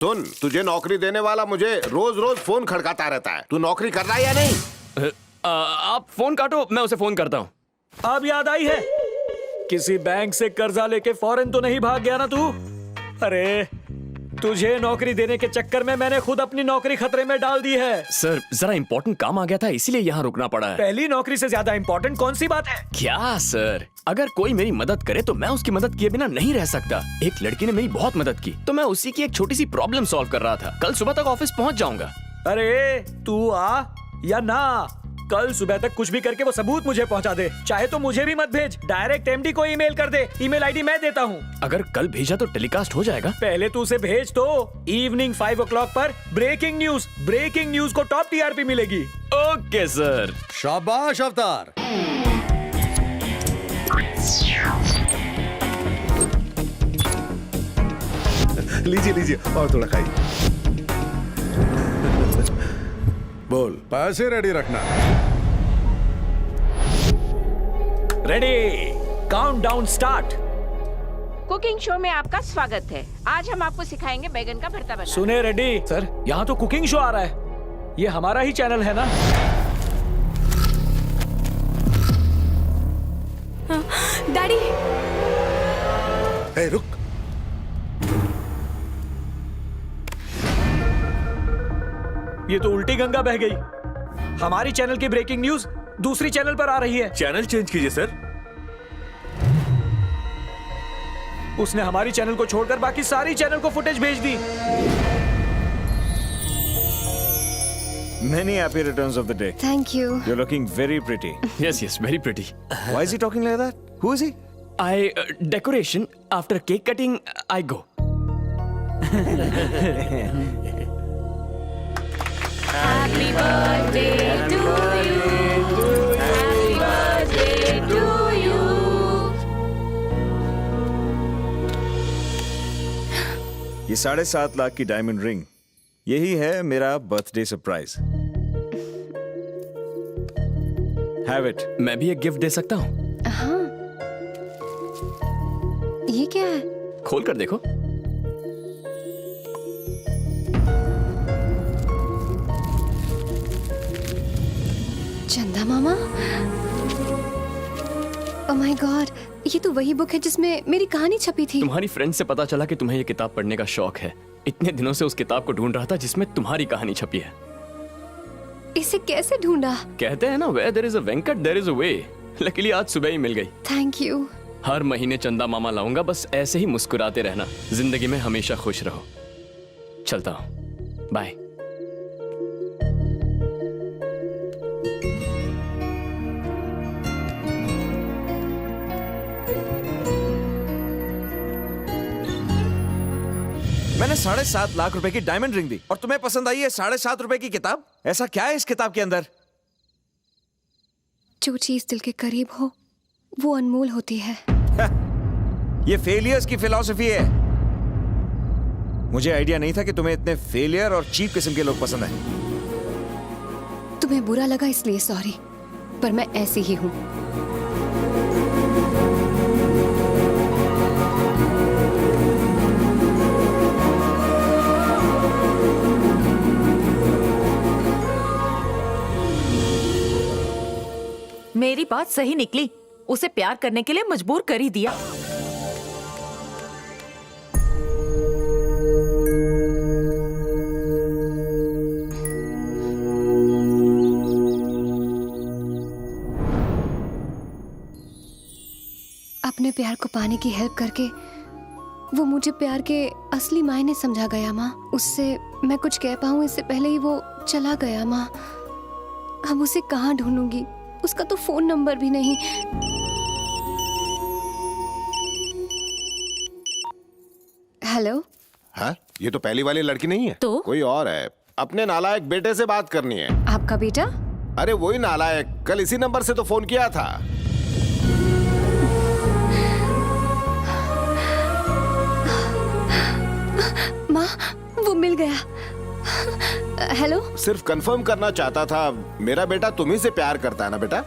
सुन, तुझे नौकरी देने वाला मुझे रोज रोज फोन खड़काता रहता है। तू नौकरी कर रहा है या नहीं? आप फोन काटो, मैं उसे फोन करता हूँ। अब याद आई है, किसी बैंक से कर्जा लेके फौरन तो नहीं भाग गया ना तू? अरे तुझे नौकरी देने के चक्कर में मैंने खुद अपनी नौकरी खतरे में डाल दी है। सर जरा इम्पोर्टेंट काम आ गया था, इसीलिए यहाँ रुकना पड़ा है। पहली नौकरी से ज्यादा इम्पोर्टेंट कौन सी बात है? क्या सर, अगर कोई मेरी मदद करे तो मैं उसकी मदद किए बिना नहीं रह सकता। एक लड़की ने मेरी बहुत मदद की तो मैं उसी की एक छोटी सी प्रॉब्लम सॉल्व कर रहा था। कल सुबह तक ऑफिस पहुँच जाऊंगा। अरे तू आ या ना, कल सुबह तक कुछ भी करके वो सबूत मुझे पहुंचा दे। चाहे तो मुझे भी मत भेज, डायरेक्ट एमडी को ईमेल कर दे। ईमेल आईडी मैं देता हूँ। अगर कल भेजा तो टेलीकास्ट हो जाएगा। पहले तू उसे भेज तो इवनिंग 5 o'clock पर ब्रेकिंग न्यूज को टॉप टीआरपी मिलेगी। Okay sir. शाबाश अवतार। लीजिए लीजिए और थोड़ा खाइए। बोल। पैसे रेडी रखना। Ready, countdown start. Cooking show में आपका स्वागत है। आज हम आपको सिखाएंगे बैगन का भरता बनाना। सुने रेडी सर, यहाँ तो कुकिंग शो आ रहा है। ये हमारा ही चैनल है ना? डैडी, ए, रुक। ये तो उल्टी गंगा बह गई। हमारी चैनल की ब्रेकिंग न्यूज दूसरी चैनल पर आ रही है। चैनल चेंज कीजिए सर। उसने हमारी चैनल को छोड़कर बाकी सारी चैनल को फुटेज भेज दी। Many happy returns of the day. thank you. You're looking very pretty. Yes, very pretty. Why is he talking like that? Who is he? Decoration. After cake cutting, I go. Happy birthday to you. Happy birthday to you. ये 7.5 लाख की diamond ring, यही है मेरा birthday surprise. Have it. मैं भी एक gift दे सकता हूँ। ये क्या है? खोल कर देखो। चंदा मामा, ओह माय गॉड, ये तो वही बुक है जिसमें मेरी कहानी छपी थी। तुम्हारी फ्रेंड से पता चला कि तुम्हें ये किताब पढ़ने का शौक है। इतने दिनों से उस किताब को ढूंढ रहा था जिसमें तुम्हारी कहानी छपी है। इसे कैसे ढूंढा? कहते हैं ना, where there is a वेंकट there is a way। Luckily आज सुबह ही मिल गई। Thank you. हर महीने चंदा मामा लाऊंगा, बस ऐसे ही मुस्कुराते रहना। जिंदगी में हमेशा खुश रहो। चलता हूँ, बाय। मैंने 7.5 लाख रुपए की डायमंड रिंग दी और तुम्हें पसंद आई है 7.5 रुपए की किताब? ऐसा क्या है इस किताब के अंदर? जो चीज दिल के करीब हो वो अनमोल होती है। ये फेलियर्स की फिलॉसफी है। मुझे आइडिया नहीं था कि तुम्हें इतने फेलियर और चीप किस्म के लोग पसंद हैं। तुम्हें बुरा लगा इसलिए सॉरी, पर मैं ऐसी ही हूँ। मेरी बात सही निकली, उसे प्यार करने के लिए मजबूर कर ही दिया। अपने प्यार को पाने की हेल्प करके वो मुझे प्यार के असली मायने समझा गया माँ। उससे मैं कुछ कह पाऊँ इससे पहले ही वो चला गया माँ। अब उसे कहाँ ढूंढूंगी? उसका तो फोन नंबर भी नहीं। हेलो। हाँ, ये तो पहली वाली लड़की नहीं है। तो? कोई और है। अपने नालायक बेटे से बात करनी है। आपका बेटा? अरे वही नालायक, कल इसी नंबर से तो फोन किया था। माँ, वो मिल गया। हेलो। सिर्फ कंफर्म करना चाहता था, मेरा बेटा तुम्ही से प्यार करता है ना बेटा?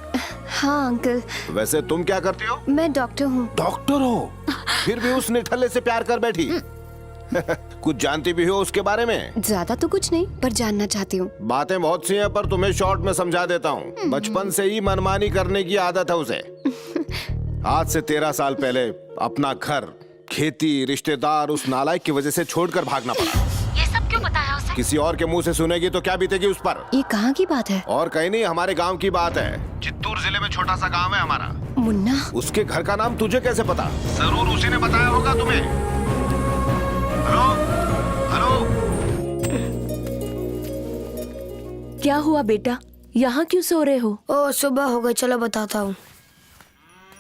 हाँ अंकल। वैसे तुम क्या करती हो? मैं डॉक्टर हूँ। डॉक्टर हो? फिर भी उस निठल्ले से प्यार कर बैठी। कुछ जानती भी हो उसके बारे में? ज्यादा तो कुछ नहीं, पर जानना चाहती हूँ। बातें बहुत सी हैं, पर तुम्हें शॉर्ट में समझा देता हूँ। बचपन से ही मनमानी करने की आदत है उसे। आज से 13 साल पहले अपना घर, खेती, रिश्तेदार उस नालायक की वजह से छोड़कर भागना पड़ा। ये सब क्यों बताया उसे? किसी और के मुंह से सुनेगी तो क्या बीतेगी उस पर? ये कहाँ की बात है? और कहीं नहीं, हमारे गांव की बात है। चित्तूर जिले में छोटा सा गांव है हमारा। मुन्ना? उसके घर का नाम तुझे कैसे पता? जरूर उसी ने बताया होगा तुम्हें। हेलो हेलो, क्या हुआ बेटा, यहाँ क्यों सो रहे हो? ओ सुबह हो गई, चलो बताता हूँ।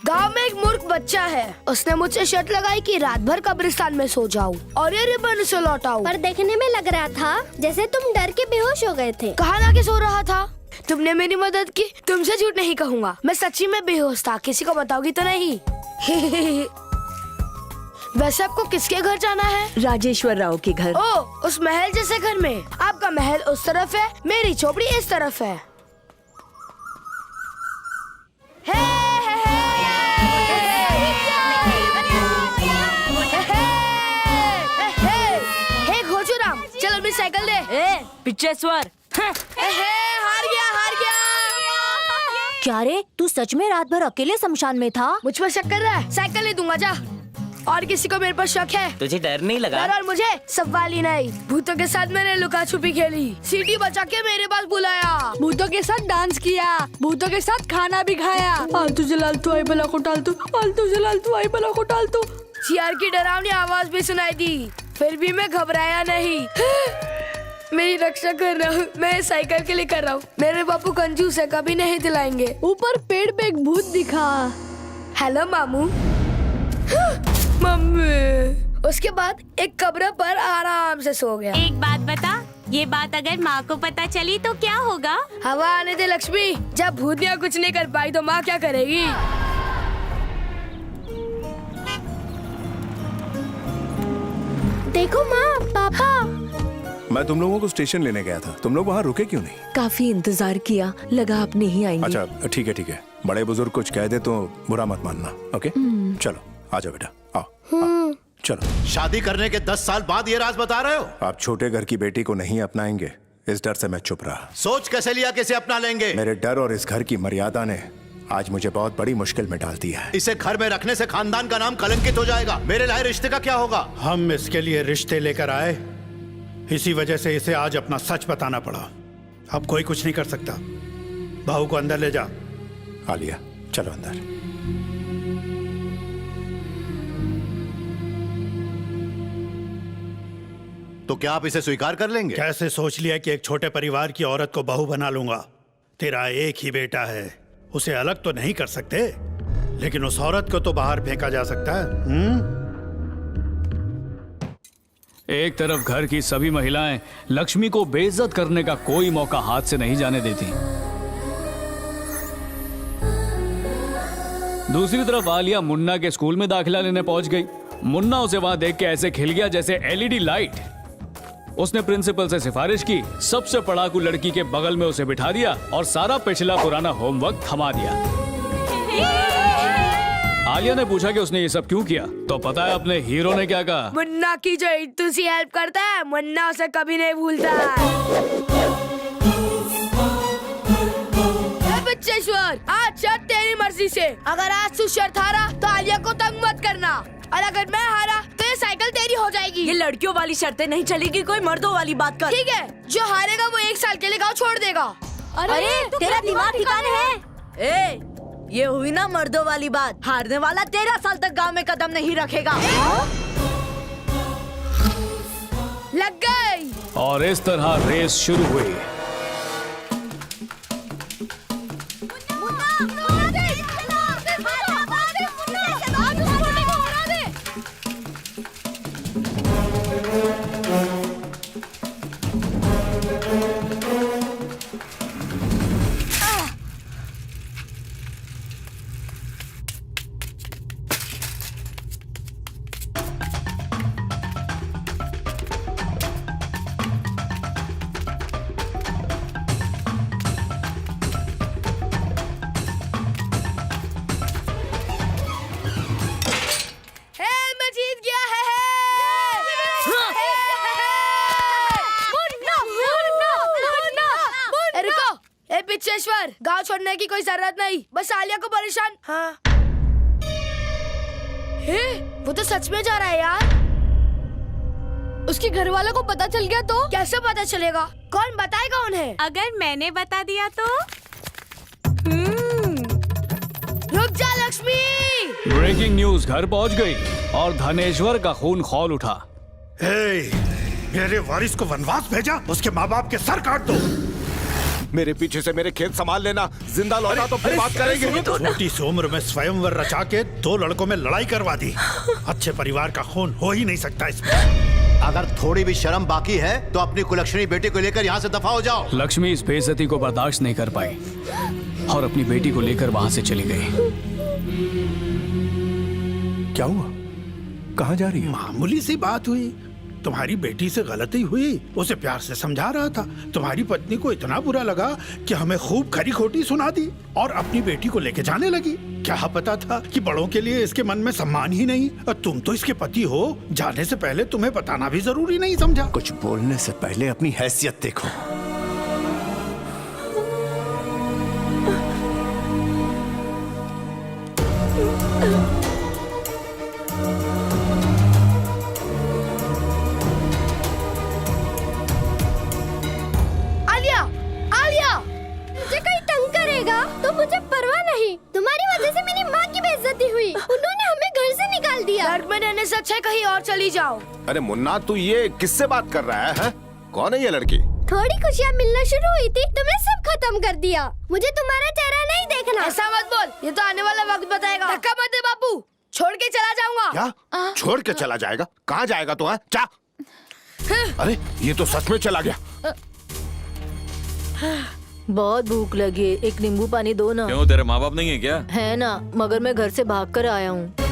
गांव में एक मूर्ख बच्चा है। उसने मुझसे शर्त लगाई कि रात भर कब्रिस्तान में सो जाऊं और ये रिबन उसे लौटाऊं। पर देखने में लग रहा था जैसे तुम डर के बेहोश हो गए थे। कहाँ लाके सो रहा था? तुमने मेरी मदद की, तुमसे झूठ नहीं कहूँगा। मैं सच्ची में बेहोश था, किसी को बताओगी तो नहीं? वैसे आपको किसके घर जाना है? राजेश्वर राव के घर। ओ, उस महल जैसे घर में। आपका महल उस तरफ है, मेरी झोपड़ी इस तरफ है। चलो मेरी साइकिल दे। पिछेश्वर, हार गया। क्या रे, तू सच में रात भर अकेले शमशान में था? मुझ पर शक कर रहा है? साइकिल नहीं दूंगा, जा। और किसी को मेरे पर शक है? तुझे डर नहीं लगा? डर और मुझे सवाल ही नहीं। भूतों के साथ मैंने लुका छुपी खेली, सीटी बचा के मेरे पास बुलाया, भूतों के साथ डांस किया, भूतों के साथ खाना भी खाया। आलतू जलाल तू आई बला को टाल तू, आलतू जलाल तू आई बला को टाल तू। सियार की डरावनी आवाज भी सुनाई दी, फिर भी मैं घबराया नहीं। मेरी रक्षा कर रहा हूँ, मैं साइकिल के लिए कर रहा हूँ। मेरे बापू कंजूस है, कभी नहीं दिलाएंगे। ऊपर पेड़ पे एक भूत दिखा। हेलो मामू। मम्मी। उसके बाद एक कब्र पर आराम से सो गया। एक बात बता, ये बात अगर माँ को पता चली तो क्या होगा? हवा आने दे लक्ष्मी, जब भूतिया कुछ नहीं कर पाई तो माँ क्या करेगी? देखो माँ, पापा। मैं तुम लोगों को स्टेशन लेने गया था, तुम लोग वहाँ रुके क्यों नहीं? काफी इंतजार किया, लगा आप नहीं आएंगे। अच्छा ठीक है। बड़े बुजुर्ग कुछ कह दे तो बुरा मत मानना, ओके? चलो आ जाओ बेटा, आओ। चलो। शादी करने के 10 साल बाद ये राज बता रहे हो? आप छोटे घर की बेटी को नहीं अपनाएंगे, इस डर से मैं चुप रहा। सोच कैसे लिया किसे अपना लेंगे? मेरे डर और इस घर की मर्यादा ने आज मुझे बहुत बड़ी मुश्किल में डाल दिया है। इसे घर में रखने से खानदान का नाम कलंकित हो जाएगा। मेरे लाए रिश्ते का क्या होगा? हम इसके लिए रिश्ते लेकर आए, इसी वजह से इसे आज अपना सच बताना पड़ा। अब कोई कुछ नहीं कर सकता। बहू को अंदर ले जा। आलिया चलो अंदर। तो क्या आप इसे स्वीकार कर लेंगे? कैसे सोच लिया कि एक छोटे परिवार की औरत को बहू बना लूंगा? तेरा एक ही बेटा है, उसे अलग तो नहीं कर सकते, लेकिन उस औरत को तो बाहर फेंका जा सकता है। एक तरफ घर की सभी महिलाएं लक्ष्मी को बेइज्जत करने का कोई मौका हाथ से नहीं जाने देती, दूसरी तरफ आलिया मुन्ना के स्कूल में दाखिला लेने पहुंच गई। मुन्ना उसे वहां देख के ऐसे खिल गया जैसे एलईडी लाइट। उसने प्रिंसिपल से सिफारिश की, सबसे पढ़ाकू लड़की के बगल में उसे बिठा दिया और सारा पिछला पुराना होमवर्क थमा दिया। आलिया ने पूछा कि उसने ये सब क्यों किया, तो पता है अपने हीरो ने क्या कहा? मुन्ना की जो तुझे हेल्प करता है, मुन्ना उसे कभी नहीं भूलता है। बच्चेश्वर, आज शर्त तेरी मर्जी से। अगर आज तू शर्त हारा तो आलिया को तंग मत करना, और अगर मैं हारा तो ये साइकिल तेरी हो जाएगी। ये लड़कियों वाली शर्तें नहीं चलेगी, कोई मर्दों वाली बात कर। ठीक है, जो हारेगा वो 1 साल के लिए गाँव छोड़ देगा। अरे तेरा दिमाग ठिकाने है? ये हुई ना मर्दों वाली बात। हारने वाला 13 साल तक गांव में कदम नहीं रखेगा। लग गई। और इस तरह रेस शुरू हुई। धनेश्वर, गांव छोड़ने की कोई जरूरत नहीं, बस आलिया को परेशान। हाँ। हे, वो तो सच में जा रहा है यार। उसके घर वालों को पता चल गया तो? कैसे पता चलेगा? कौन बताएगा उन्हें? अगर मैंने बता दिया तो? रुक जा लक्ष्मी। ब्रेकिंग न्यूज घर पहुंच गई और धनेश्वर का खून खौल उठा। मेरे वारिस को वनवास भेजा, उसके माँ बाप के सर काट दो। मेरे पीछे से मेरे खेत संभाल लेना, जिंदा लौटा तो फिर बात करेंगे। छोटी सी उम्र में स्वयंवर रचा के 2 लड़कों में लड़ाई करवा दी। अच्छे परिवार का खून हो ही नहीं सकता इसमें। अगर थोड़ी भी शर्म बाकी है तो अपनी कुलक्षणी बेटी को लेकर यहाँ से दफा हो जाओ। लक्ष्मी इस बेइज्जती को बर्दाश्त नहीं कर पाई और अपनी बेटी को लेकर वहां से चली गई। क्या हुआ? कहाँ जा रही है? मामूली सी बात हुई, तुम्हारी बेटी से गलती हुई, उसे प्यार से समझा रहा था। तुम्हारी पत्नी को इतना बुरा लगा कि हमें खूब खरी खोटी सुना दी और अपनी बेटी को लेके जाने लगी। क्या पता था कि बड़ों के लिए इसके मन में सम्मान ही नहीं। और तुम तो इसके पति हो, जाने से पहले तुम्हें बताना भी जरूरी नहीं समझा? कुछ बोलने से पहले अपनी हैसियत देखो। तो मुझे परवाह नहीं, तुम्हारी वजह से मेरी माँ की बेइज्जती हुई। उन्होंने हमें घर से निकाल दिया। घर में रहने से अच्छा कहीं और चली जाओ। अरे मुन्ना, तू ये किससे बात कर रहा है? कौन है ये लड़की? थोड़ी खुशियाँ मिलना शुरू हुई थी, तुमने सब खत्म कर दिया। मुझे तुम्हारा चेहरा नहीं देखना। ऐसा मत बोल, ये तो आने वाला वक्त बताएगा। धक्का मत दे बापू, छोड़ के चला जाऊंगा। क्या? छोड़ के चला जाएगा? कहाँ जाएगा तू? चा? अरे ये तो सच में चला गया। बहुत भूख लगी है, एक नींबू पानी दो ना। क्यों, तेरे माँ बाप नहीं है क्या? है ना, मगर मैं घर से भाग कर आया हूँ।